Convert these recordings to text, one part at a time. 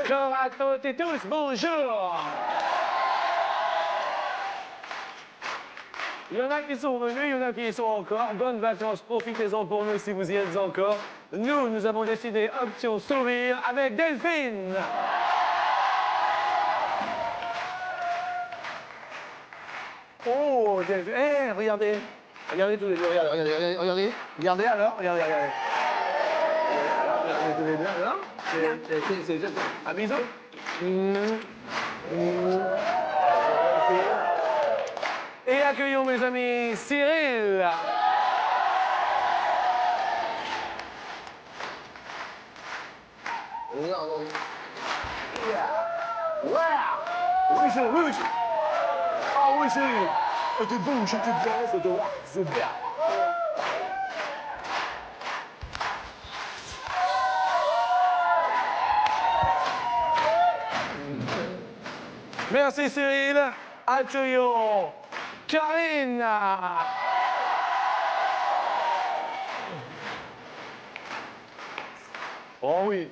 Bonjour à toutes et tous, bonjour. Il y en a qui sont venus, il y en a qui y sont encore. Bonnes vacances, profitez-en pour nous si vous y êtes encore. Nous avons décidé option sourire avec Delphine. Oh, Delphine, regardez. Regardez tous les deux, regardez alors, regardez. Regardez tous les deux, alors. C'est juste un bisou. Et accueillons mes amis Cyril. Oui, oui. Ah oui, Cyril. T'es bon, je te dis, c'est bien. Merci Cyril. Accueillons Karine. Oh oui.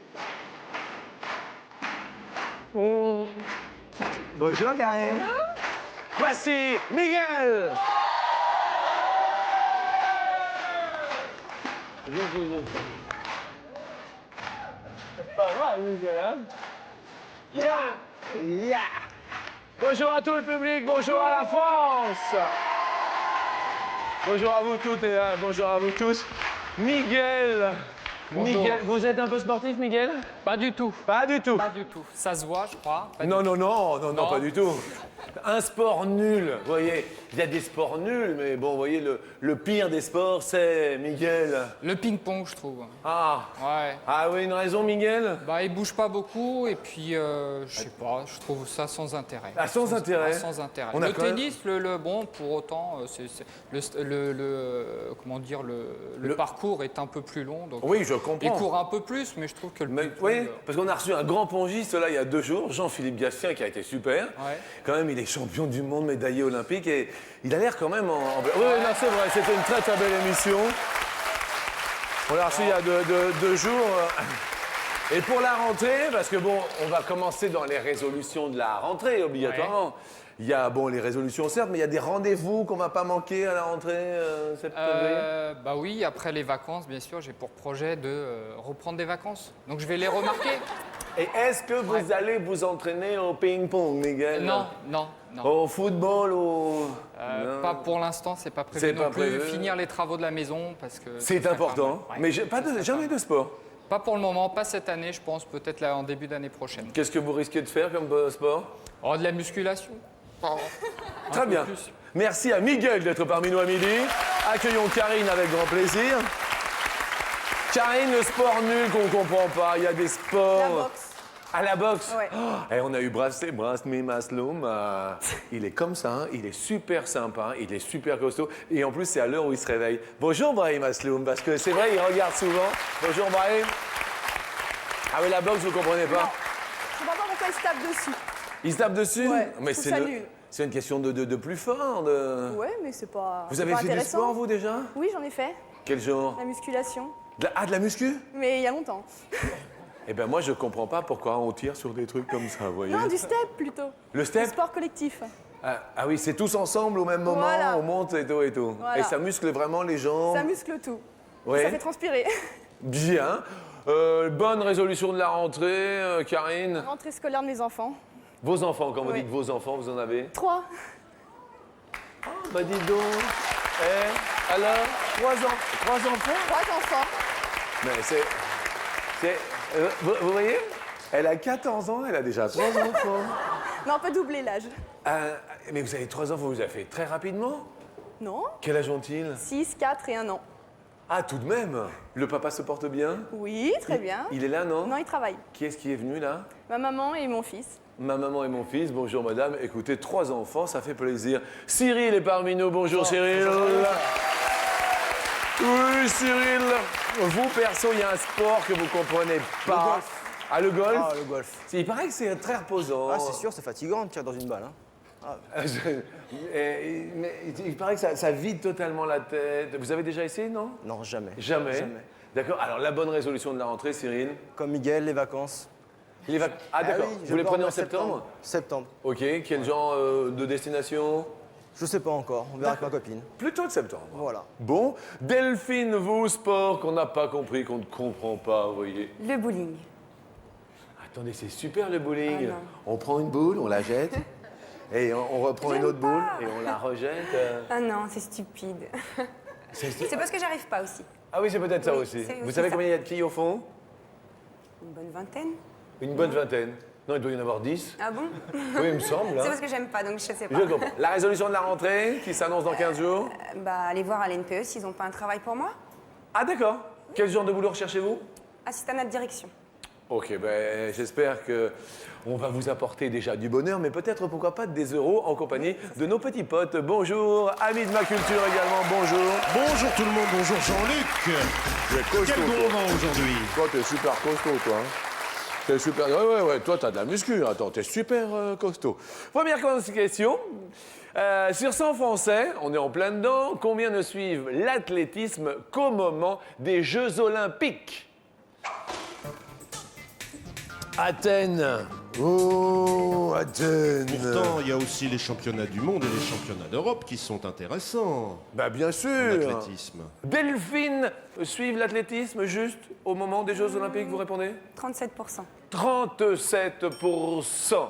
Bonjour Karine. Voici Miguel. Pas mal, Miguel, hein? Yeah. Bonjour à tout le public, bonjour à la France. Bonjour à vous toutes et bonjour à vous tous. Miguel. Bonjour. Miguel, vous êtes un peu sportif, Miguel? Pas du tout. Pas du tout. Pas du tout. Ça se voit, je crois. Non, Non. pas du tout. Un sport nul, vous voyez, il y a des sports nuls, mais bon, vous voyez, le pire des sports, c'est Miguel. Le ping-pong, je trouve. Ah, Ouais. ah oui, une raison, Miguel? Bah, il bouge pas beaucoup et puis, je sais pas, je trouve ça sans intérêt. Ah, sans intérêt. Sans intérêt. On a Le quand même- tennis, bon, pour autant, comment dire, le parcours est un peu plus long. Donc, Oui, je il comprends. court un peu plus, mais je trouve que le Mais, ping-pong, oui, parce qu'on a reçu un grand pongiste là il y a 2 jours, Jean-Philippe Gatien, qui a été super. Ouais. Quand même, il est champion du monde, médaillé olympique, et il a l'air quand même Oui, non, c'est vrai, c'était une très belle émission. On l'a reçu il y a 2 jours. Et pour la rentrée, parce que bon, on va commencer dans les résolutions de la rentrée, obligatoirement. Il y a, bon, les résolutions certes, mais il y a des rendez-vous qu'on va pas manquer à la rentrée septembre. Bah oui, après les vacances, bien sûr, j'ai pour projet de reprendre des vacances. Donc je vais les remarquer. Et est-ce que vous allez vous entraîner au ping-pong, Miguel? Non. Au football ou... Non. Pas pour l'instant, c'est pas prévu C'est non pas plus. prévu. Finir les travaux de la maison parce que C'est important, Ouais. mais jamais de sport. Pas pour le moment, pas cette année, je pense peut-être là en début d'année prochaine. Qu'est-ce que vous risquez de faire comme sport? Oh, de la musculation. Un Très peu bien. plus. Merci à Miguel d'être parmi nous à midi. Accueillons Karine avec grand plaisir. Karine, le sport nul qu'on comprend pas, il y a des sports... La boxe. À la boxe? Ouais. Oh, et on a eu Brasmi Masloum. Il est comme ça, hein, il est super sympa, il est super costaud. Et en plus, c'est à l'heure où il se réveille. Bonjour Brahim Masloum, parce que c'est vrai, il regarde souvent. Bonjour Brahim. Ah oui, la boxe, vous comprenez pas? Je comprends pas pourquoi il se tape dessus. Il se tape dessus? Ouais, Mais je trouve ça nul. c'est une question de plus fort. Ouais, mais c'est pas. Vous c'est avez pas fait du intéressant. sport, vous, déjà? Oui, j'en ai fait. Quel genre? La musculation. De la muscu? Mais il y a longtemps. Eh ben moi, je comprends pas pourquoi on tire sur des trucs comme ça, vous voyez? Non, du step plutôt. Le step? Du sport collectif. Ah oui, c'est tous ensemble au même moment, Voilà. on monte et tout et tout. Voilà. Et ça muscle vraiment les jambes. Ça muscle tout. Ouais. Ça fait transpirer. Bien. Bonne résolution de la rentrée, Karine. Rentrée scolaire de mes enfants. Vos enfants, quand vous Oui. dites vos enfants, vous en avez? 3. Bah dis donc. Alors, 3 enfants? 3 enfants. Mais vous voyez? Elle a 14 ans, elle a déjà 3 enfants. Mais on peut doubler l'âge. Mais vous avez 3 enfants, vous avez fait très rapidement? Non. Quel âge ont-ils? 6, 4 et 1 an. Ah, tout de même. Le papa se porte bien? Oui, très bien. Il est là, non? Non, il travaille. Qui est-ce qui est venu là? Ma maman et mon fils. Ma maman et mon fils, bonjour madame. Écoutez, 3 enfants, ça fait plaisir. Cyril est parmi nous, bonjour Cyril. Oui, Cyril. Vous, perso, il y a un sport que vous comprenez pas. Le golf. Ah, le golf? Ah, le golf. Il paraît que c'est très reposant. Ah, c'est sûr, c'est fatigant de tirer dans une balle. Hein. Mais il paraît que ça vide totalement la tête. Vous avez déjà essayé, non? Non, jamais. Jamais. Jamais. D'accord. Alors, la bonne résolution de la rentrée, Cyril? Comme Miguel, les vacances. Ah d'accord, oui, je vous les pars prenez au en septembre? Septembre. Ok, quel genre de destination? Je sais pas encore, on verra avec ma copine. Plutôt de septembre. Voilà. Bon, Delphine, vous, sport qu'on n'a pas compris, qu'on ne comprend pas, vous voyez. Le bowling. Attendez, c'est super le bowling. Ah non. On prend une boule, on la jette, et on reprend une J'aime autre boule, pas. et on la rejette. Ah non, c'est stupide. C'est parce que j'arrive pas aussi. Ah oui, c'est peut-être ça Oui, aussi. c'est Vous aussi savez ça. combien il y a de quilles au fond? Une bonne vingtaine. Une bonne vingtaine. Non, il doit y en avoir 10. Ah bon? Oui, il me semble. C'est hein. parce que j'aime pas, donc je sais pas. Je comprends. La résolution de la rentrée, qui s'annonce dans 15 jours. Bah, aller voir à l'NPE s'ils ont pas un travail pour moi. Ah d'accord. Quel genre de boulot recherchez-vous? Assistante de direction. Ok, ben j'espère que on va vous apporter déjà du bonheur, mais peut-être pourquoi pas des euros en compagnie de nos petits potes. Bonjour, amis de ma culture également, bonjour. Bonjour tout le monde, bonjour Jean-Luc. Quel gourmand aujourd'hui. Toi, t'es super costaud, toi. Hein. T'es super. Ouais, toi, t'as de la muscu. Attends, t'es super costaud. Première question. Sur 100 Français, on est en plein dedans, combien ne suivent l'athlétisme qu'au moment des Jeux Olympiques? Athènes. Oh, Athènes. Pourtant, il y a aussi les championnats du monde et les championnats d'Europe qui sont intéressants Bah bien en sûr. athlétisme. Delphine, suivent l'athlétisme juste au moment des Jeux Olympiques, vous répondez? 37%. 37%.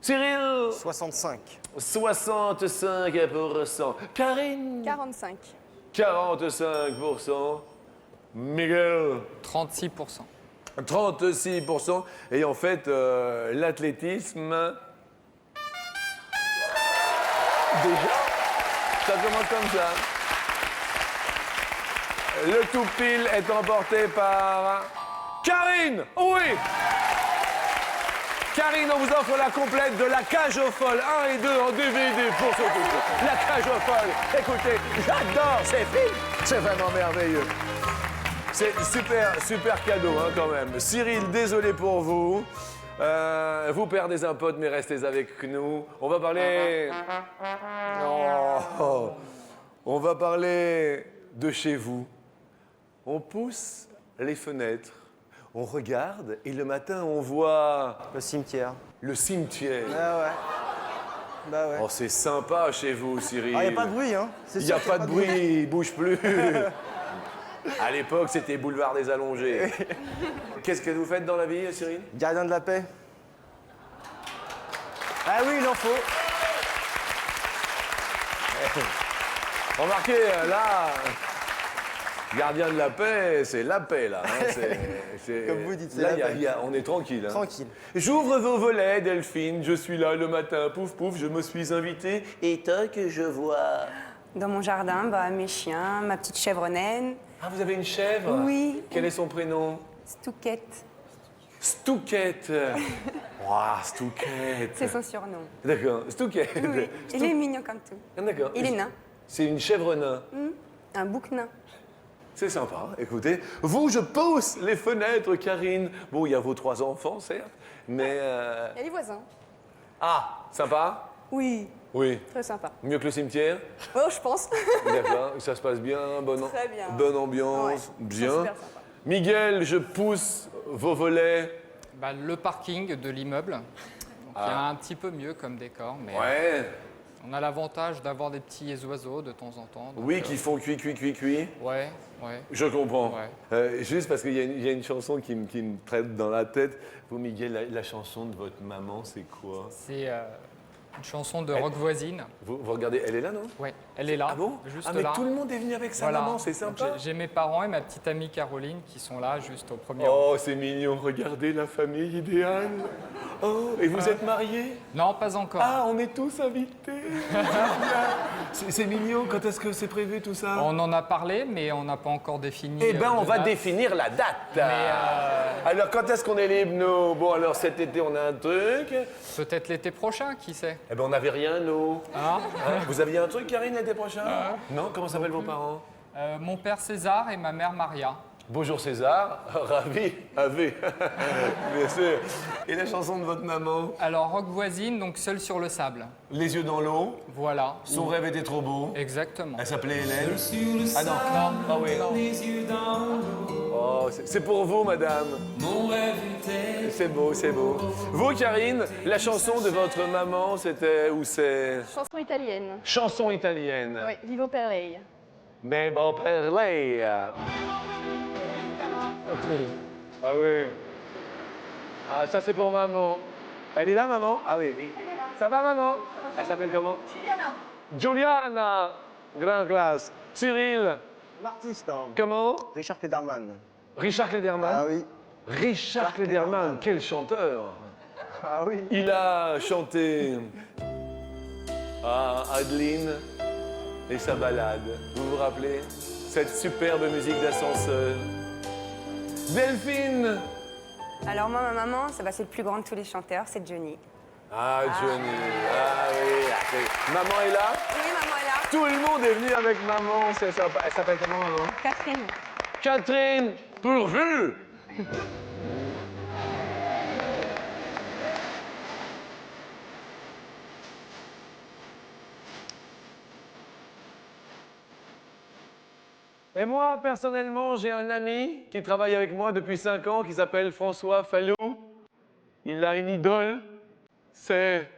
Cyril? 65. 65%. Karine? 45. 45%. Miguel? 36%. 36%. Et en fait, l'athlétisme... Déjà? Ça commence comme ça. Le tout pile est emporté par... Karine! Oui! Karine, on vous offre la complète de La Cage aux Folles 1 et 2 en DVD pour ce concours. La Cage aux Folles. Écoutez, j'adore ces films. C'est vraiment merveilleux. C'est super cadeau hein, quand même. Cyril, désolé pour vous. Vous perdez un pote, mais restez avec nous. On va parler... Oh. On va parler de chez vous. On pousse les fenêtres, on regarde et le matin on voit Le cimetière. le cimetière. Ah ouais. Bah ouais. Oh, c'est sympa chez vous, Cyril. Ah, y a pas de bruit, hein. C'est Il n'y sûr a qu'il y pas de bruit, il bouge plus. À l'époque, c'était boulevard des Allongés. Qu'est-ce que vous faites dans la vie, Cyril? Gardien de la paix. Ah oui, il en faut. Remarquez, là, gardien de la paix, c'est la paix, là. hein, Comme vous dites, c'est là, la paix. on est tranquille. hein. Tranquille. J'ouvre vos volets, Delphine, je suis là le matin, pouf pouf, je me suis invité. Et toi que je vois... Dans mon jardin, bah, mes chiens, ma petite chèvre naine, Ah, vous avez une chèvre? Oui. Quel est son prénom? Stouquette. Stouquette. Waouh, Stouquette. C'est son surnom. D'accord, Stouquette. Oui. Il est mignon comme tout. Ah, d'accord. Il est nain. C'est une chèvre nain. Un bouc nain. C'est sympa, écoutez. Vous, je pousse les fenêtres, Karine. Bon, il y a vos 3 enfants, certes, mais... Il y a les voisins. Ah, sympa? Oui, Oui. très sympa. Mieux que le cimetière? Oh, je pense. D'accord, ça se passe bien, Très bien. bonne ambiance, Ouais, bien. c'est super sympa. Miguel, je pousse vos volets. Bah, le parking de l'immeuble. Donc, il y a un petit peu mieux comme décor, mais Ouais. on a l'avantage d'avoir des petits oiseaux de temps en temps. donc, Oui, qui font cuit. Ouais. Je comprends. Ouais. Juste parce qu'il y a une chanson qui me traite dans la tête. Vous, Miguel, la chanson de votre maman, c'est quoi? C'est une chanson de rock voisine. Vous regardez, elle est là, non? Ouais, elle est là. Ah bon? Juste Ah, mais là. tout le monde est venu avec sa Voilà. maman, c'est Donc, sympa. j'ai mes parents et ma petite amie Caroline qui sont là juste au premier rang. Oh, c'est mignon, regardez la famille idéale. Oh, et vous êtes mariés? Non, pas encore. Ah, on est tous invités. C'est mignon, quand est-ce que c'est prévu tout ça? On en a parlé, mais on n'a pas encore défini. Eh ben, on de va date. définir la date. Mais Alors, quand est-ce qu'on est libre, nous? Bon, alors cet été, on a un truc. peut-être l'été prochain, qui sait. Eh ben, on n'avait rien, nous. Hein Vous aviez un truc, Karine, l'été prochain? Non? Comment s'appellent vos parents? Mon père César et ma mère Maria. Bonjour César, ravi, Ave. Bien sûr. Et la chanson de votre maman? Alors, rock voisine, donc seul sur le sable. Les yeux dans l'eau, Voilà. son rêve était trop beau. Exactement. Elle s'appelait Hélène. Ah non, Non, ah oui. Oh, c'est pour vous, madame. C'est beau, c'est beau. Vous, Karine, la chanson de votre maman, c'était où c'est? Chanson italienne. Chanson italienne. Oui, Vivo per lei. Mais bon, per lei. Ah oui. Ah, ça c'est pour maman. Elle est là, maman? Ah oui. Ça va, maman? Elle s'appelle comment? Giuliana. Grande classe. Cyril. L'artiste, hein. Comment? Richard Federman. Richard Klederman. Ah oui. Richard Klederman, quel chanteur. Ah oui. Il a chanté à Adeline et sa balade. Vous vous rappelez? Cette superbe musique d'ascenseur. Delphine! Alors moi, ma maman, c'est le plus grand de tous les chanteurs, c'est Johnny. Ah, Johnny. Ah oui. Maman est là? Oui, maman est là. Tout le monde est venu avec maman. C'est sympa. Elle s'appelle comment, maman? Catherine. Catherine, pourvu! Et moi, personnellement, j'ai un ami qui travaille avec moi depuis 5 ans qui s'appelle François Fallou. Il a une idole, c'est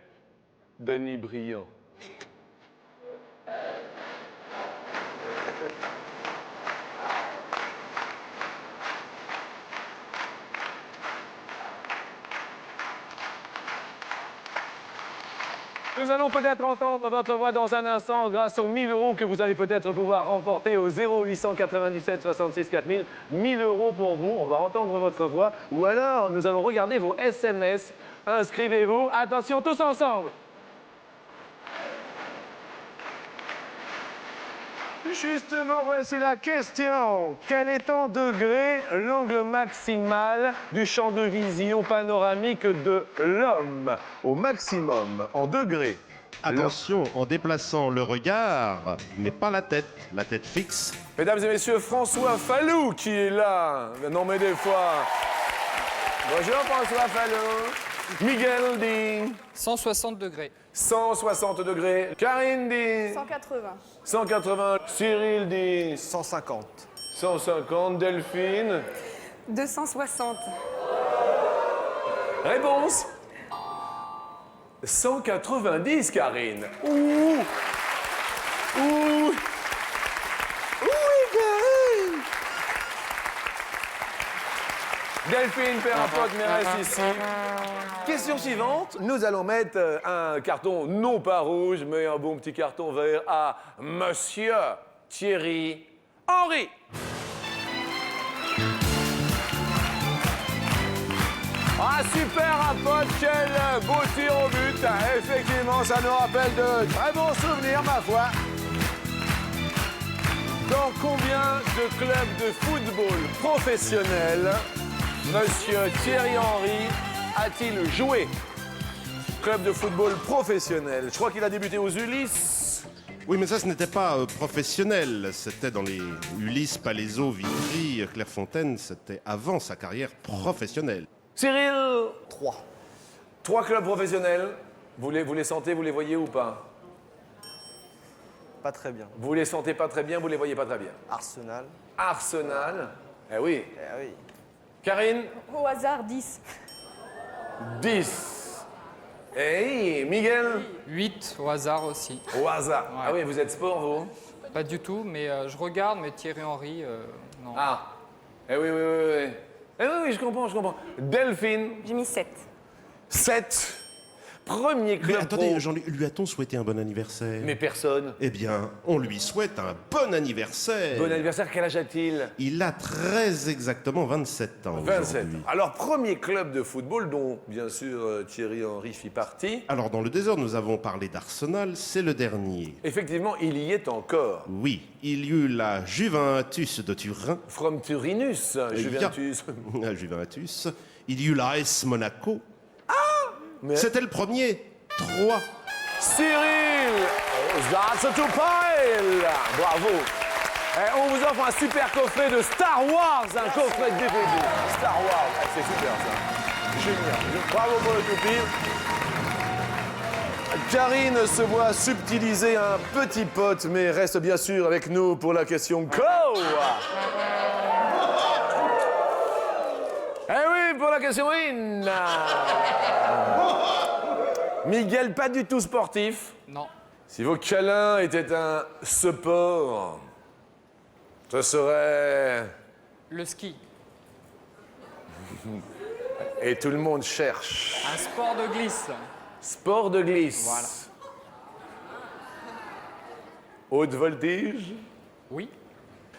Denis Briand. Nous allons peut-être entendre votre voix dans un instant grâce aux 1000 € que vous allez peut-être pouvoir remporter au 0897 66 4000. 1000 € pour vous, on va entendre votre voix. Ou alors, nous allons regarder vos SMS. Inscrivez-vous. Attention, tous ensemble. Justement, voici la question. Quel est en degrés l'angle maximal du champ de vision panoramique de l'homme? Au maximum, en degrés. Attention, en déplaçant le regard, mais pas la tête fixe. Mesdames et messieurs, François Fallou qui est là. Non mais des fois. Bonjour François Fallou. Miguel dit 160 degrés. 160 degrés. Karine dit 180. 180. Cyril dit 150. 150. Delphine. 260. Réponse 190, Karine. Ouh. Ouh. Oui, Karine. Delphine perd un pote, mais reste ici. Question suivante. Nous allons mettre un carton non pas rouge, mais un bon petit carton vert à Monsieur Thierry Henry. Ah, super, un pote, quel beau tir au but. Effectivement, ça nous rappelle de très bons souvenirs, ma foi. Dans combien de clubs de football professionnels Monsieur Thierry Henry a-t-il joué? Club de football professionnel. Je crois qu'il a débuté aux Ulysses. Oui, mais ça, ce n'était pas professionnel. C'était dans les Ulysse, Palaiseau, Vitry, Clairefontaine. C'était avant sa carrière professionnelle. Cyril, 3. 3 clubs professionnels. Vous les sentez, vous les voyez ou pas? Pas très bien. Vous les sentez pas très bien, vous les voyez pas très bien. Arsenal. Arsenal. Eh oui. Eh oui. Karine, Au hasard, 10. 10. Et Miguel, 8 au hasard aussi. au hasard. Ouais. Ah oui, vous êtes sport, vous? Pas du tout, mais je regarde, mais Thierry Henry, non. Ah. Eh oui, oui, oui, oui. Eh oui, oui, je comprends, je comprends. Delphine, J'ai mis 7. 7. Premier Mais club attendez, pro. Jean-Luc, lui a-t-on souhaité un bon anniversaire? Mais personne. Eh bien, on lui souhaite un bon anniversaire. Bon anniversaire, quel âge a-t-il? Il a très exactement 27 ans 27. aujourd'hui. Alors, premier club de football dont, bien sûr, Thierry Henry fit partie. Alors, dans le désordre, nous avons parlé d'Arsenal, c'est le dernier. Effectivement, il y est encore. Oui, il y eut la Juventus de Turin. From Turinus, Juventus. La Juventus. Il y eut la AS Monaco. Mais- C'était le premier. 3. Cyril, that's to pile. Bravo. Eh, on vous offre un super coffret de Star Wars, un coffret de DVD. Star Wars, eh, c'est super ça. Génial. Bravo pour le toupie. Karine se voit subtiliser un petit pote, mais reste bien sûr avec nous pour la question Co. pour la question 1. Miguel, pas du tout sportif. Non. Si vos câlins étaient un sport, ce serait... Le ski. Et tout le monde cherche. Un sport de glisse. Sport de glisse. Voilà. Haute voltige. Oui.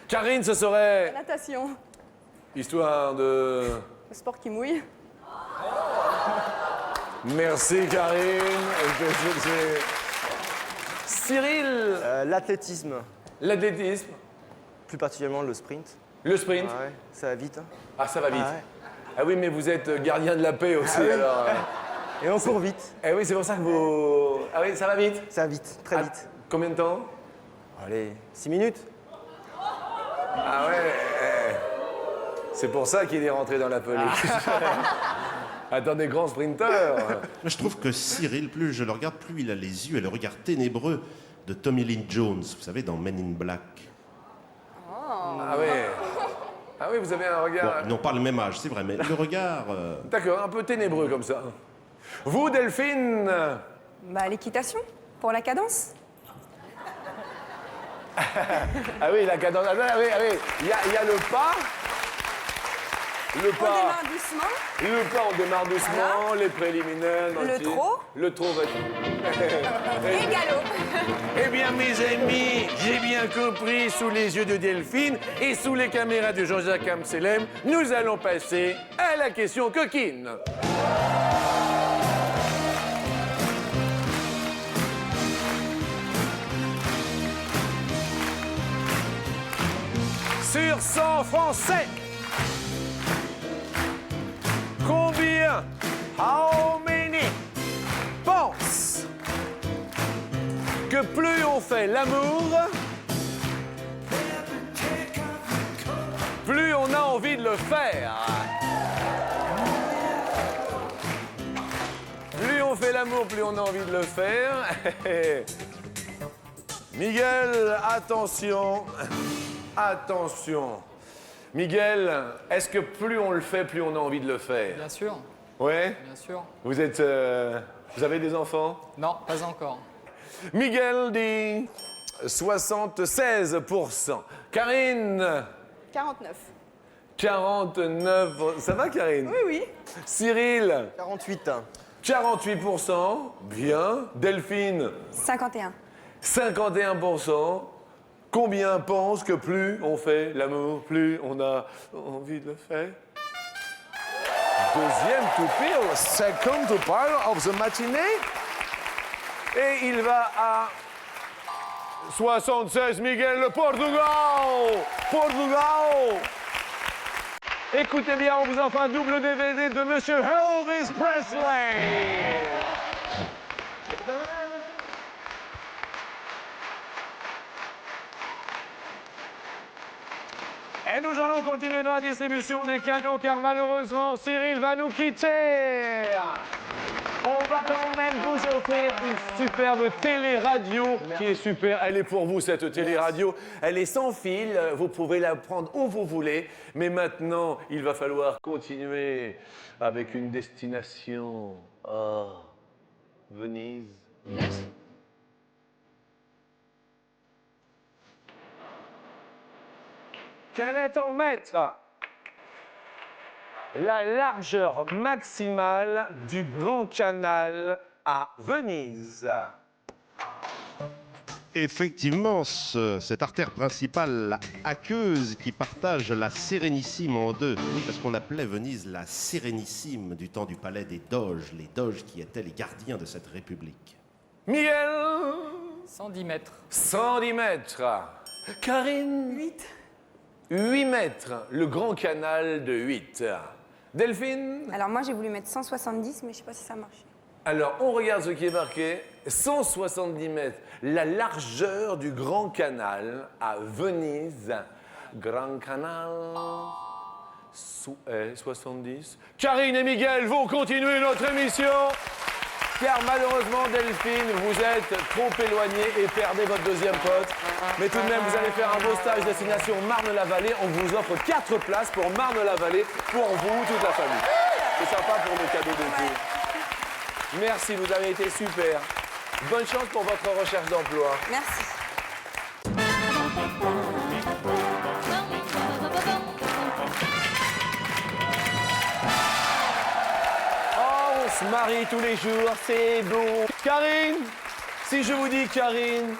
Karine, ce serait... Natation. Histoire de... Le sport qui mouille. Merci Karine. Cyril, L'athlétisme, l'athlétisme, plus particulièrement le sprint. le sprint. Ah ouais, ça va vite. Hein. Ah, ça va vite. Ah ouais. Ah oui, mais vous êtes gardien de la paix aussi, Ah oui. alors. Et on court vite. Eh oui, c'est pour ça que vous... Ah oui, ça va vite. Ça va vite, très Ah, vite. combien de temps? Allez, 6 minutes. Ah ouais. C'est pour ça qu'il est rentré dans la police. Attendez, grand sprinter. Je trouve que Cyril, plus je le regarde, plus il a les yeux et le regard ténébreux de Tommy Lee Jones, vous savez, dans Men in Black. Ah oui. Ah oui, vous avez un Bon, regard... ils n'ont pas le même âge, c'est vrai, mais le regard... D'accord, un peu ténébreux comme ça. Vous, Delphine? Bah, l'équitation, pour la cadence. Ah oui, la cadence. Ah oui, ah oui. Il y a le pas. Le On pas. démarre doucement. Le pas, on démarre doucement, les préliminaires. dans Le tir. trot. Le trot va... Et galop. Eh bien, mes amis, j'ai bien compris, sous les yeux de Delphine et sous les caméras de Jean-Jacques Amselem, nous allons passer à la question coquine. Sur 100 Français, combien, how many, pensent que plus on fait l'amour, plus on a envie de le faire. Plus on fait l'amour, plus on a envie de le faire. Miguel, attention. Attention. Miguel, est-ce que plus on le fait, plus on a envie de le faire? Bien sûr. Ouais? Bien sûr. Vous êtes... vous avez des enfants? Non, pas encore. Miguel dit 76%. Karine, 49. 49%. Ça va, Karine? Oui, oui. Cyril, 48. 48%. Bien. Delphine, 51. 51%. Combien pensent que plus on fait l'amour, plus on a envie de le faire? Deuxième toupille, second toupille of the matinée. Et il va à 76, Miguel, le Portugal! Portugal! Écoutez bien, on vous offre un double DVD de Monsieur Elvis Presley! Et nous allons continuer dans la distribution des cadeaux car malheureusement Cyril va nous quitter. On va quand même vous offrir une superbe télé-radio qui est super. Elle est pour vous cette télé-radio. Elle est sans fil, vous pouvez la prendre où vous voulez. Mais maintenant, il va falloir continuer avec une destination. Oh, Venise. Quel est en mètre la largeur maximale du Grand Canal à Venise? Effectivement, cette artère principale aqueuse qui partage la Sérénissime en deux, parce qu'on appelait Venise la Sérénissime du temps du palais des Doges, les Doges qui étaient les gardiens de cette république. Miguel, 110 mètres. 110 mètres. Karine, 8 mètres. Le Grand Canal de 8. Delphine? Alors moi, j'ai voulu mettre 170, mais je sais pas si ça marche. Alors, on regarde ce qui est marqué. 170 mètres. La largeur du Grand Canal à Venise. Grand Canal. 70. Karine et Miguel vont continuer notre émission. Car malheureusement, Delphine, vous êtes trop éloignés et perdez votre deuxième pote. Mais tout de même, vous allez faire un beau stage destination Marne-la-Vallée. On vous offre 4 places pour Marne-la-Vallée pour vous, toute la famille. C'est sympa pour le cadeau d'été. Merci, vous avez été super. Bonne chance pour votre recherche d'emploi. Merci. Oh, on se marie tous les jours, c'est beau. Karine, si je vous dis Karine,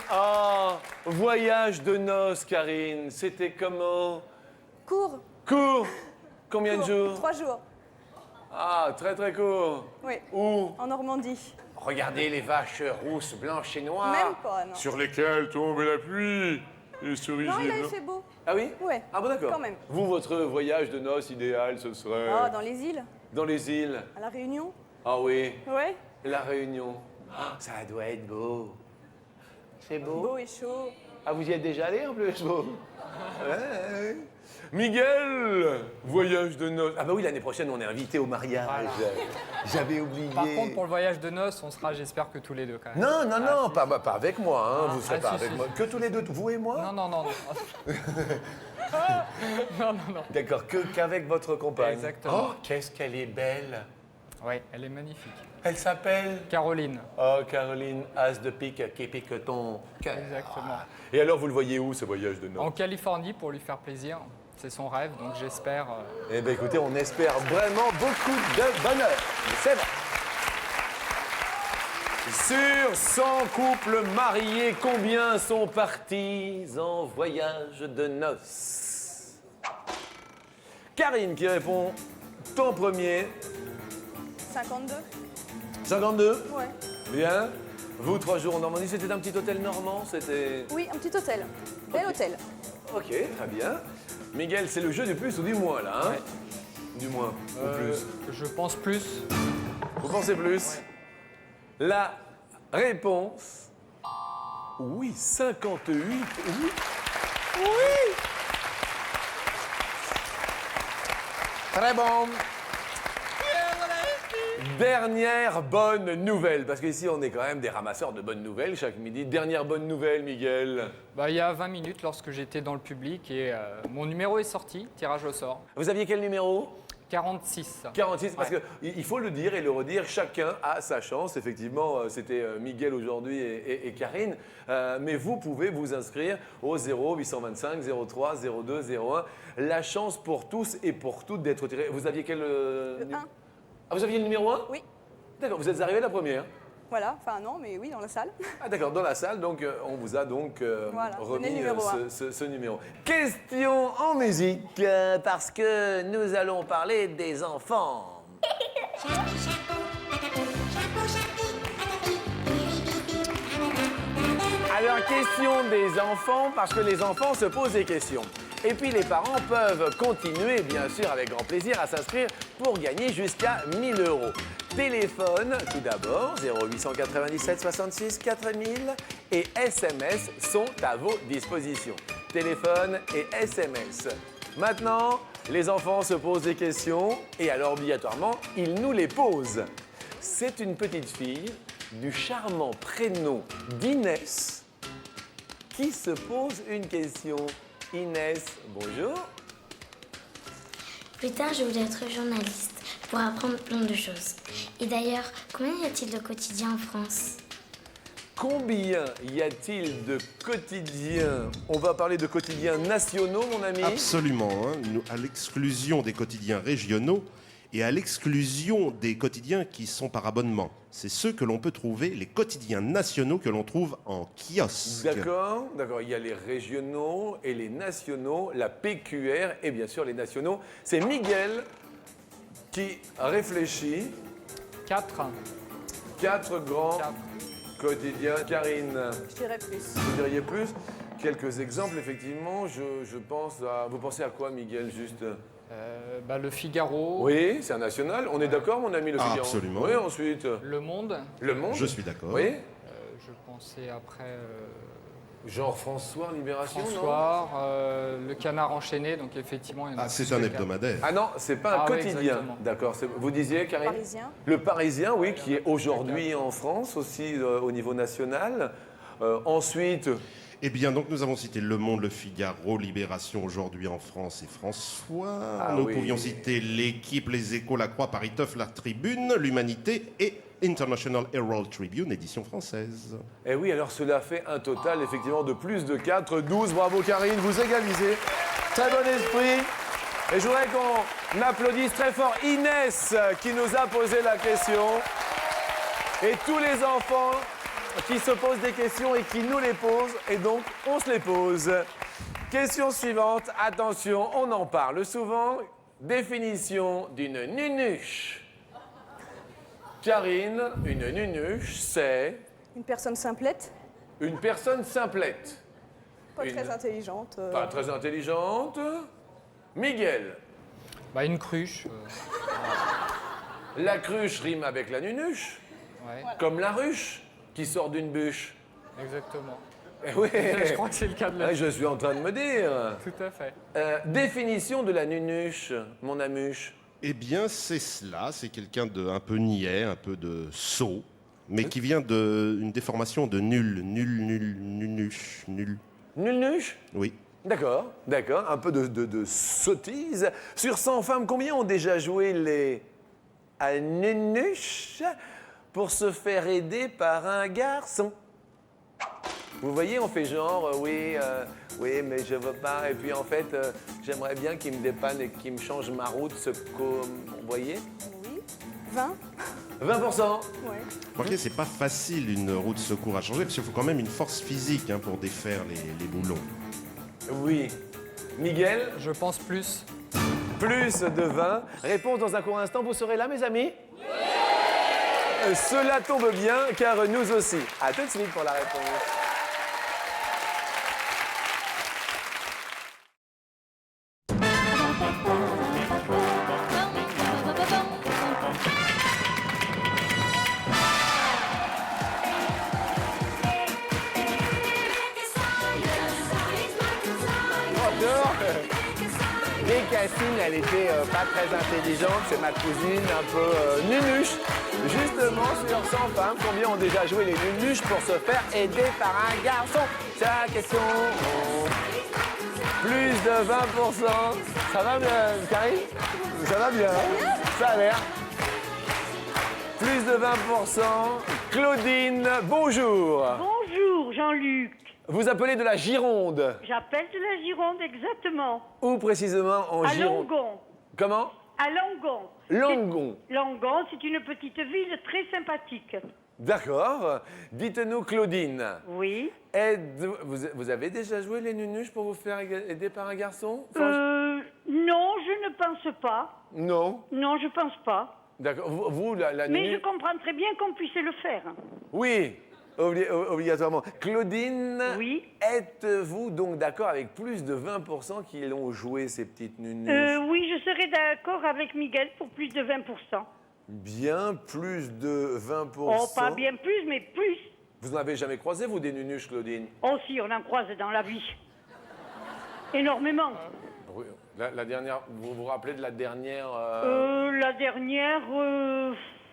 voyage de noces, Karine, c'était comment? Court. Court. Combien de jours? 3 jours. Ah, très très court. Oui. Où? En Normandie. Regardez les vaches rousses, blanches et noires. Même pas, non. Sur lesquelles tombe la pluie. Les cerisiers. Non, il avait fait beau. Ah oui? Ouais. Ah bon, d'accord. Quand même. Vous, votre voyage de noces idéal, ce serait Ah, dans les îles. dans les îles. À La Réunion. Ah oui, Ouais. la Réunion. Ah, ça doit être beau. C'est beau. Beau et chaud. Ah, vous y êtes déjà allé en plus, beau. Ouais. Miguel, voyage de noces. Ah bah oui, l'année prochaine, on est invité au mariage. Voilà. J'avais oublié. Par contre, pour le voyage de noces, on sera, j'espère que tous les deux quand même. Non, non, non, pas avec moi, hein. Vous serez ah, pas si, avec si, moi. si. Que tous les deux, vous et moi? Non, non, non, non. non, non, non. D'accord, qu'avec votre compagne. Exactement. Oh, qu'est-ce qu'elle est belle. Oui, elle est magnifique. Elle s'appelle? Caroline. Oh, Caroline, as de pique qui pique ton cœur. Exactement. Et alors, vous le voyez où, ce voyage de noces? En Californie pour lui faire plaisir. C'est son rêve, donc j'espère. Eh bien, écoutez, on espère vraiment beaucoup de bonheur. C'est vrai. Sur 100 couples mariés, combien sont partis en voyage de noces? Karine qui répond ton premier. 52. 52. Ouais. Bien. Vous, 3 jours en Normandie, c'était un petit hôtel normand? C'était... Oui, un petit hôtel. Bel hôtel. Ok, très bien. Miguel, c'est le jeu du plus ou du moins, là, hein? Ouais. Du moins, ou plus. Je pense plus. Vous pensez plus? La réponse... Oui, 58. Oui. Oui. Très bon. Dernière bonne nouvelle, parce qu'ici on est quand même des ramasseurs de bonnes nouvelles chaque midi. Dernière bonne nouvelle, Miguel. Bah, il y a 20 minutes, lorsque j'étais dans le public et mon numéro est sorti, tirage au sort. Vous aviez quel numéro? 46. 46, parce Ouais. qu'il faut le dire et le redire, chacun a sa chance. Effectivement, c'était Miguel aujourd'hui et Karine. Mais vous pouvez vous inscrire au 0825 03 02 01. La chance pour tous et pour toutes d'être tirés. Vous aviez quel... Le 1. Ah, vous aviez le numéro 1? Oui. D'accord, vous êtes arrivé la première. Voilà. Enfin, non, mais oui, dans la salle. Ah d'accord, dans la salle, donc on vous a donc Voilà, remis donnez le numéro ce numéro. Question en musique, parce que nous allons parler des enfants. Alors, question des enfants, parce que les enfants se posent des questions. Et puis les parents peuvent continuer, bien sûr, avec grand plaisir, à s'inscrire pour gagner jusqu'à 1 000 €. Téléphone, tout d'abord, 0897 66 4000 et SMS sont à vos dispositions. Téléphone et SMS. Maintenant, les enfants se posent des questions et alors obligatoirement, ils nous les posent. C'est une petite fille du charmant prénom d'Inès qui se pose une question. Inès, bonjour. Plus tard, je voulais être journaliste pour apprendre plein de choses. Et d'ailleurs, combien y a-t-il de quotidiens en France? Combien y a-t-il de quotidiens? On va parler de quotidiens nationaux, mon ami. Absolument, hein. À l'exclusion des quotidiens régionaux et à l'exclusion des quotidiens qui sont par abonnement. C'est ceux que l'on peut trouver, les quotidiens nationaux que l'on trouve en kiosque. D'accord, d'accord. Il y a les régionaux et les nationaux, la PQR et bien sûr les nationaux. C'est Miguel qui réfléchit. 4. 4 grands 4. quotidiens. Karine, Je dirais plus. vous diriez plus? Quelques exemples, effectivement. Je pense à... Vous pensez à quoi, Miguel, juste? Le Figaro, Oui, c'est un national. On est d'accord, mon ami, le Figaro? Absolument. Oui, ensuite, Le Monde. Le Monde. Je suis d'accord. Oui. Je pensais après Genre François, Libération, non? François, le Canard enchaîné, donc effectivement. il y en a Ah, c'est plus un que hebdomadaire. Ah non, c'est pas un Ah oui, quotidien. exactement. D'accord. Vous disiez, Karine? Parisien. Le Parisien, oui, qui est aujourd'hui en France, aussi au niveau national. Ensuite, Eh bien, donc nous avons cité Le Monde, Le Figaro, Libération, Aujourd'hui en France et François. Ah Nous oui. pouvions citer L'Équipe, Les Échos, La Croix, Paris Teuf, La Tribune, L'Humanité et International Herald Tribune, édition française. Et oui, alors cela fait un total effectivement de plus de 4, 12. Bravo Karine, vous égalisez. Très bon esprit. Et je voudrais qu'on applaudisse très fort Inès qui nous a posé la question. Et tous les enfants qui se posent des questions et qui nous les posent. Et donc, on se les pose. Question suivante. Attention, on en parle souvent. Définition d'une nunuche. Karine, une nunuche, c'est Une personne simplette, une personne simplette. pas Une- très intelligente. Pas très intelligente. Miguel, Bah, une cruche. la cruche rime avec la nunuche, Ouais, comme la ruche qui sort d'une bûche. exactement. Eh oui, Je crois que c'est le cas de la... Ouais, je suis en train de me dire. Tout à fait. Définition de la nunuche, mon amuche. Eh bien, c'est cela. C'est quelqu'un de un peu niais, un peu de sot, mais qui vient d'une déformation de nul, nunuche, nul. Nunuche. Oui. D'accord, d'accord. Un peu de sottise. Sur 100 femmes, combien ont déjà joué les nunuches pour se faire aider par un garçon? Vous voyez, on fait genre, oui, mais je veux pas. Et puis en fait, j'aimerais bien qu'il me dépanne et qu'il me change ma route. Vous voyez? Oui. 20. 20%. Ouais. Remarquez, c'est pas facile une roue de secours à changer parce qu'il faut quand même une force physique pour défaire les boulons. Oui. Miguel, Je pense plus. plus de 20. Réponse dans un court instant. Vous serez là, mes amis? Oui. Cela tombe bien, car nous aussi. À tout de suite pour la réponse. Et Cassine, elle était pas très intelligente, c'est ma cousine, un peu nunuche. Justement, sur 100 femmes, combien ont déjà joué les nunuches pour se faire aider par un garçon? C'est la question. Plus de 20%. Ça va bien, Karine? Ça va bien, hein? Ça a l'air. Plus de 20%. Claudine, bonjour. Bonjour Jean-Luc, Vous appelez de la Gironde. j'appelle de la Gironde exactement. Où précisément en À Gironde? Langon. Comment? À Langon. Langon. Langon, c'est une petite ville très sympathique. D'accord. Dites-nous, Claudine, Oui. vous avez déjà joué les nunuches pour vous faire aider par un garçon? Non, je ne pense pas. Non. Non, je pense pas. D'accord. Vous, la Mais je nunuche... comprends très bien qu'on puisse le faire. Oui, obligatoirement. Claudine, Oui. êtes-vous donc d'accord avec plus de 20% qui l'ont joué, ces petites nunuches? Oui, je serais d'accord avec Miguel pour plus de 20%. Bien plus de 20%. Oh, pas bien plus, mais plus. Vous n'en avez jamais croisé, vous, des nunuches, Claudine? Oh si, on en croise dans la vie. Énormément. Oui. La dernière, vous vous rappelez de la dernière... La dernière...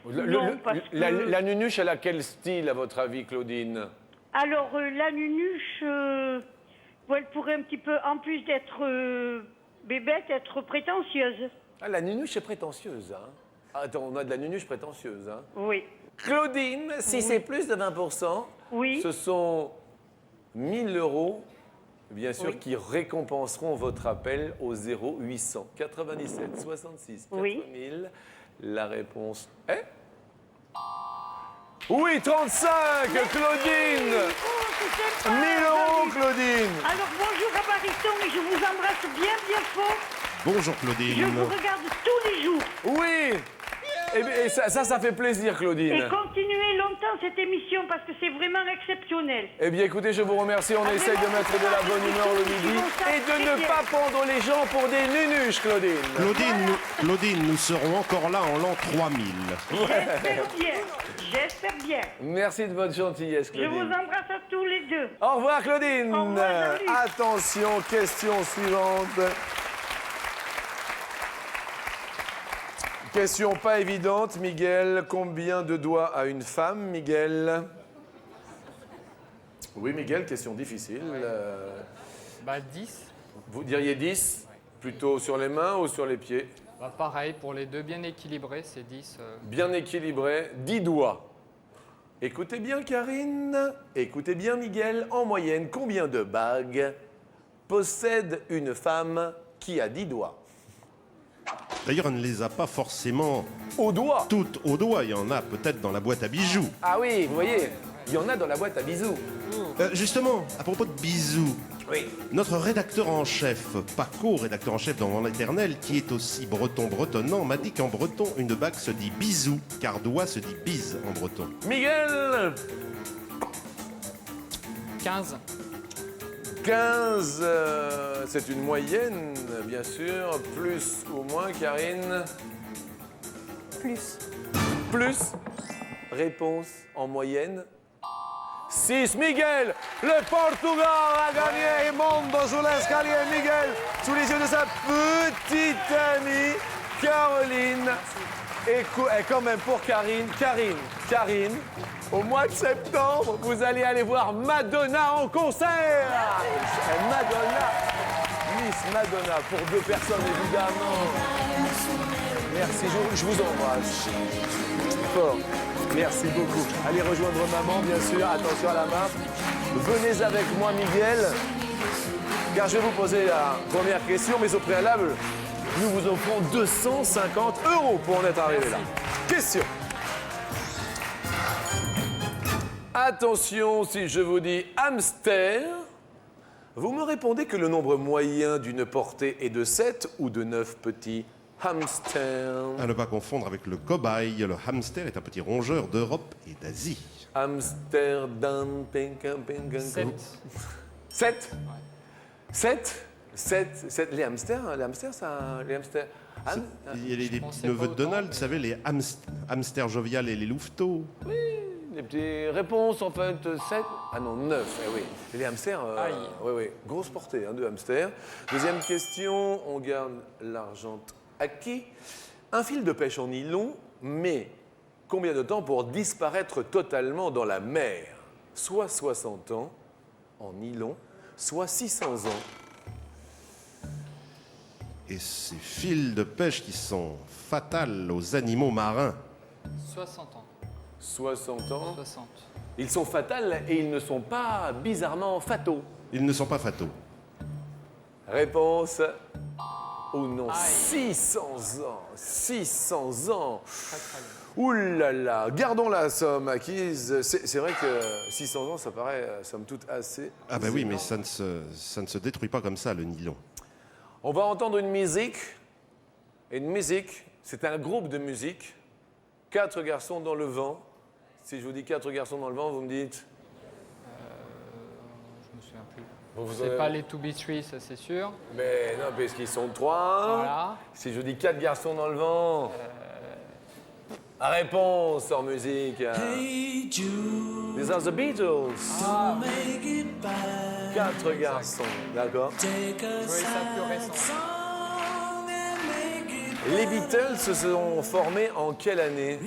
non, parce que... la nunuche, elle a quel style, à votre avis, Claudine? Alors, la nunuche, elle pourrait un petit peu, en plus d'être bébête, être prétentieuse. Ah, la nunuche est prétentieuse, hein? Ah, attends, on a de la nunuche prétentieuse, hein? Oui. Claudine, si c'est plus de 20%, Oui. ce sont 1000 €, bien sûr, Oui. qui récompenseront votre appel au 0800 97 66 Oui. 4000. La réponse est... Oui, 35, Claudine! Oh, c'est sympa, 1000 €, Claudine! Alors, bonjour à Bariton et je vous embrasse bien, bien fort. Bonjour Je Claudine. vous regarde tous les jours. Oui! Et ça fait plaisir, Et Claudine. continuez longtemps cette émission parce que c'est vraiment exceptionnel. Eh bien, écoutez, je vous remercie. On Ah, essaye de vraiment, mettre de la bonne humeur le midi et de ne pas prendre les gens pour des nunuches, Claudine. Claudine, nous serons encore là en l'an 3000. J'espère bien. J'espère bien. Merci de votre gentillesse, Je vous Claudine. embrasse à tous les deux. Au revoir, Claudine. Au revoir, Jean-Luc. Attention, question suivante. Question pas évidente, Miguel. Combien de doigts a une femme, Miguel? Oui, Miguel, question difficile. Bah 10. Vous diriez 10, plutôt sur les mains ou sur les pieds? Bah, pareil, pour les deux bien équilibrés, c'est 10. Bien équilibré, 10 doigts. Écoutez bien Karine, écoutez bien Miguel, en moyenne, combien de bagues possède une femme qui a 10 doigts? D'ailleurs, elle ne les a pas forcément Au doigt. toutes au doigt. Il y en a peut-être dans la boîte à bijoux. Ah oui, vous voyez, il y en a dans la boîte à bisous. Justement, à propos de bijoux, Oui. notre rédacteur en chef, Paco, rédacteur en chef dans l'Éternel, qui est aussi bretonnant, m'a dit qu'en breton, une bague se dit bisou, car doigt se dit bise en breton. Miguel, 15. 15, c'est une moyenne, bien sûr. Plus ou moins, Karine? Plus. Plus. Réponse en moyenne. 6. Miguel, le Portugal a gagné le monde sous l'escalier. Miguel, sous les yeux de sa petite amie, Caroline. Et quand même pour Karine, au mois de septembre, vous allez aller voir Madonna en concert. Madonna, Miss Madonna, pour 2 personnes évidemment. Merci, je vous embrasse. Fort. Merci beaucoup. Allez rejoindre maman, bien sûr. Attention à la main. Venez avec moi, Miguel, car je vais vous poser la première question, mais au préalable, nous vous offrons 250 € pour en être arrivé là. Question. Attention, si je vous dis hamster, vous me répondez que le nombre moyen d'une portée est de 7 ou de 9 petits hamsters. À ne pas confondre avec le cobaye, le hamster est un petit rongeur d'Europe et d'Asie. Amsterdam, 7. 7 7 les hamsters, ça... Les hamsters... Il y a les pensais petits neveux pas de Donald, autant, vous savez, les hamsters jovial et les louveteaux. Les petites réponses, en fait, 7... Ah non, 9, eh oui. Et les hamsters, Aïe. oui. Grosse portée, hein, de hamsters. Deuxième question, on garde l'argent acquis. Un fil de pêche en nylon met combien de temps pour disparaître totalement dans la mer? Soit 60 ans en nylon, soit 600 ans. Et ces fils de pêche qui sont fatals aux animaux marins. 60 ans. 60 ans. 60. Ils sont fatals et ils ne sont pas bizarrement fataux. Ils ne sont pas fataux. Réponse. Oh non, Aïe. 600 ans. 600 ans. Très très bien. Ouh là là, gardons la somme acquise. C'est vrai que 600 ans, ça paraît, somme toute, assez. Ah ben oui, mais ça ne se détruit pas comme ça, le nylon. On va entendre une musique. Et une musique, c'est un groupe de musique. 4 garçons dans le vent. Si je vous dis 4 garçons dans le vent, vous me dites. Je me souviens plus. Vous C'est avez- pas les To Be Three, ça c'est sûr. Mais non, parce qu'ils sont 3. Voilà. Si je vous dis 4 garçons dans le vent. Réponse en musique. These are the Beatles. 4 garçons, d'accord. Je voyais ça plus récent. Les Beatles se sont formés en quelle année?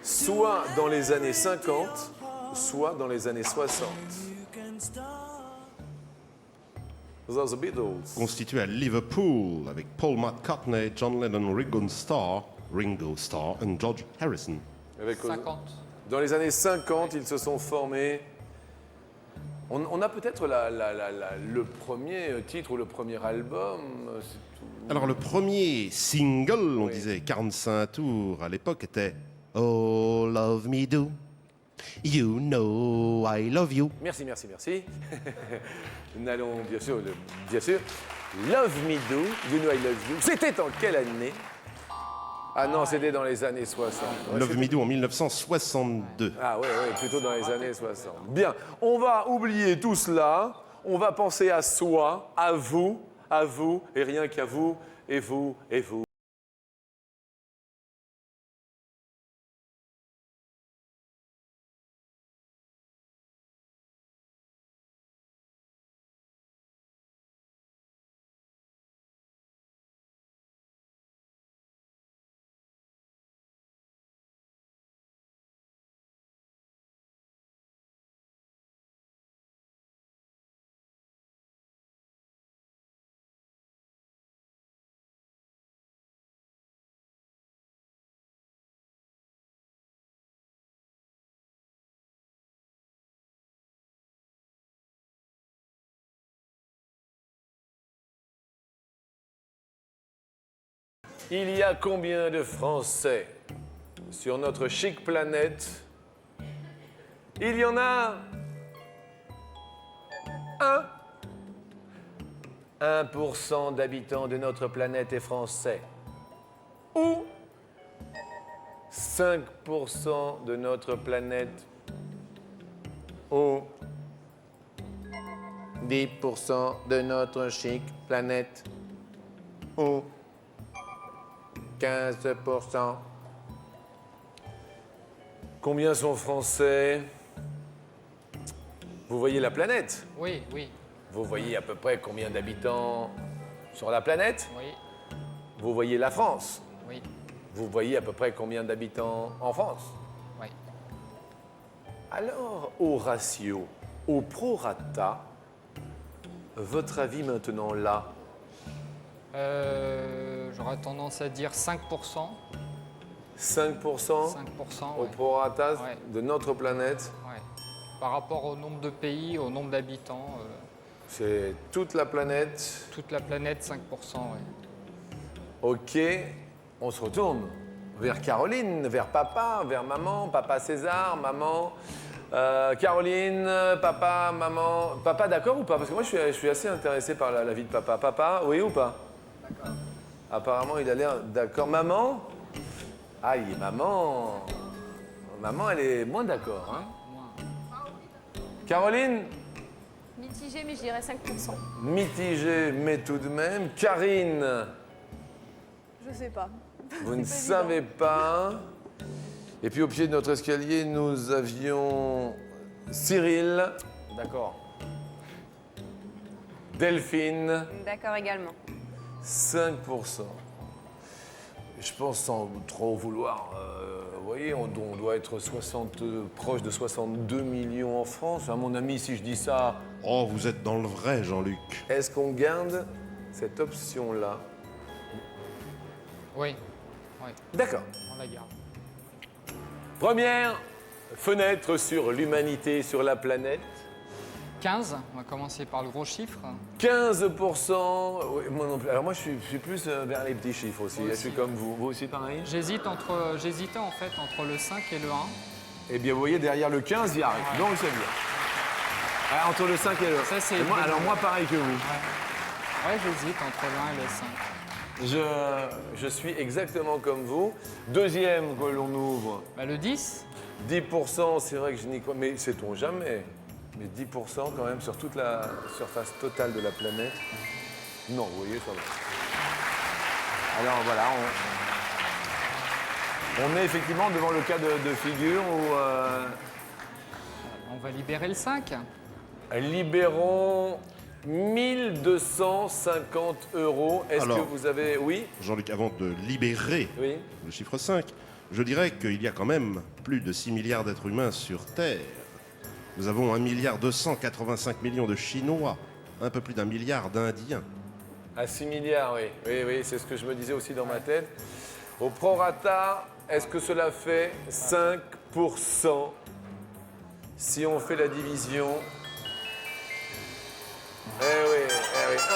Soit dans les années 50, soit dans les années 60. Those are the Beatles. Constitué à Liverpool avec Paul McCartney, John Lennon, Ringo Starr et George Harrison. Avec, 50. dans les années 50, ils se sont formés. On a peut-être le premier titre ou le premier album. C'est tout. Alors le premier single, on Oui. disait 45 tours à l'époque, était Oh Love Me Do, You Know I Love You. Merci. Nous allons, bien sûr. Love Me Do, You Know I Love You. C'était en quelle année? Ah non, c'était dans les années 60. Ouais, Love c'était- Me Do en 1962. Ah oui, plutôt dans les années 60. Bien, on va oublier tout cela. On va penser à soi, à vous, et rien qu'à vous, et vous, et vous. il y a combien de Français sur notre chic planète? Il y en a 1% d'habitants de notre planète est français. Ou 5% de notre planète. Ou 10% de notre chic planète. Ou 15%. Combien sont français? Vous voyez la planète? Oui, oui, Vous voyez à peu près combien d'habitants sur la planète? oui, Vous voyez la France? oui, Vous voyez à peu près combien d'habitants en France? oui. Alors, au ratio, au prorata, votre avis maintenant là? J'aurais tendance à dire 5%. 5% 5%, au ouais. prorata Ouais. de notre planète? Ouais. Par rapport au nombre de pays, au nombre d'habitants, C'est toute la planète. toute la planète, 5%. Ouais. Ok, on se retourne vers Caroline, vers papa, vers maman, papa César, maman. Caroline, papa, maman. Papa, d'accord ou pas? Parce que moi, je suis assez intéressé par la vie de papa. Papa, oui ou pas? D'accord. Apparemment, il a l'air d'accord. Maman? Aïe, maman. Maman, elle est moins d'accord. Hein? Caroline? Mitigé, mais je dirais 5%. Mitigée, mais tout de même. Karine? Je sais pas. Vous ne C'est pas savez pas. Et puis au pied de notre escalier, nous avions Cyril. D'accord. Delphine, D'accord également. 5%. Je pense sans trop vouloir. Vous voyez, on doit être proche de 62 millions en France. Hein, mon ami, si je dis ça, Oh, vous êtes dans le vrai, Jean-Luc. est-ce qu'on garde cette option-là? Oui, oui, D'accord. on la garde. Première fenêtre sur l'humanité, sur la planète. 15, on va commencer par le gros chiffre. 15%. Oui, moi non plus. Alors moi, je suis plus vers les petits chiffres aussi. Moi Je aussi. suis comme vous. Vous aussi, pareil? J'hésitais en fait entre le 5 et le 1. Eh bien, vous voyez, derrière le 15, il arrive. Ouais. Donc, c'est bien. Alors, entre le 5 et le 1. Ça, c'est Et moi, le alors, début. moi, pareil que vous. Ouais, j'hésite entre le 1 et le 5. Je suis exactement comme vous. Deuxième que l'on ouvre, Bah, le 10, 10%, c'est vrai que je n'y crois, mais sait-on jamais. Mais 10% quand même sur toute la surface totale de la planète. Non, vous voyez, ça va. Alors voilà, on est effectivement devant le cas de figure où on va libérer le 5. libérons 1250 €. Est-ce Alors. que vous avez... Oui? Jean-Luc, avant de libérer Oui. le chiffre 5, je dirais qu'il y a quand même plus de 6 milliards d'êtres humains sur Terre. Nous avons 1,285 milliard de Chinois, un peu plus d'1 milliard d'Indiens. À 6 milliards, oui. Oui, c'est ce que je me disais aussi dans ma tête. Au prorata, est-ce que cela fait 5%? Si on fait la division... Eh oui,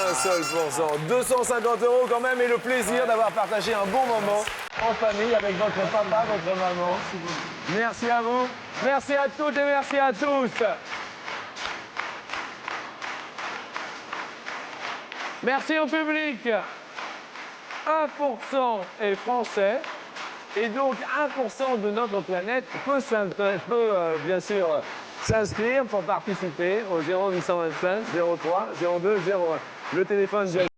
un seul pourcent. 250 € quand même, et le plaisir d'avoir partagé un bon moment en famille avec votre papa, votre maman. Merci à vous. Merci à toutes et merci à tous. Merci au public. 1% est français. Et donc 1% de notre planète peut bien sûr s'inscrire pour participer au 0825 03 02 01. Le téléphone, je